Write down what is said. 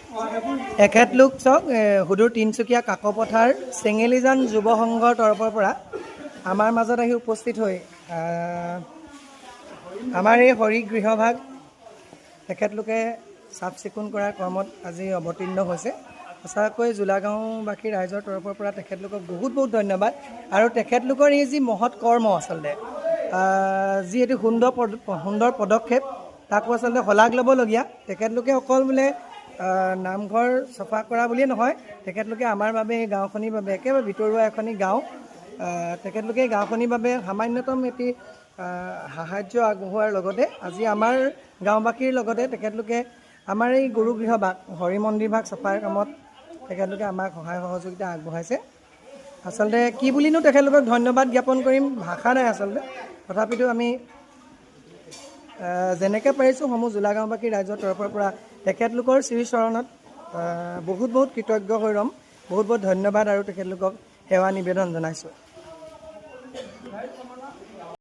এখেতলোক চাওক সুদূৰ তিনিচুকীয়া কাকপথাৰ চেঙেলীজান যুৱ সংঘৰ তৰফৰ পৰা আমাৰ মাজত আহি উপস্থিত হৈ আমাৰ এই হৰিগৃহভাগ তেখেতলোকে চাফ চিকুণ কৰাৰ কৰ্মত আজি অৱতীৰ্ণ হৈছে। সঁচাকৈ জোলাগাঁওবাসী ৰাইজৰ তৰফৰ পৰা তেখেতলোকক বহুত বহুত ধন্যবাদ। আৰু তেখেতলোকৰ এই যি মহৎ কৰ্ম আচলতে যি এটি সুন্দৰ পদক্ষেপ তাকো আচলতে শলাগ ল'বলগীয়া। তেখেতলোকে অকল বোলে নামঘৰ চফা কৰা বুলিয়ে নহয়, তেখেতলোকে আমাৰ বাবে এই গাঁওখনিৰ বাবে একেবাৰে ভিতৰুৱা এখনি গাঁও, তেখেতলোকে গাঁওখনিৰ বাবে সামান্যতম এটি সাহাৰ্য আগবঢ়োৱাৰ লগতে আজি আমাৰ গাঁওবাসীৰ লগতে তেখেতলোকে আমাৰ এই গুৰুগৃহভাগ হৰি মন্দিৰভাগ চফাৰ কামত তেখেতলোকে আমাক সহায় সহযোগিতা আগবঢ়াইছে। আচলতে কি বুলিনো তেখেতলোকক ধন্যবাদ জ্ঞাপন কৰিম, ভাষা নাই আচলতে। তথাপিতো আমি যেনেকৈ পাৰিছোঁ সমূহ জোলাগাঁওবাসী ৰাইজৰ তৰফৰ পৰা তেখেতলোকৰ শ্ৰীচৰণত বহুত বহুত কৃতজ্ঞ হৈ ৰ'ম। বহুত বহুত ধন্যবাদ আৰু তেখেতলোকক সেৱা নিবেদন জনাইছোঁ।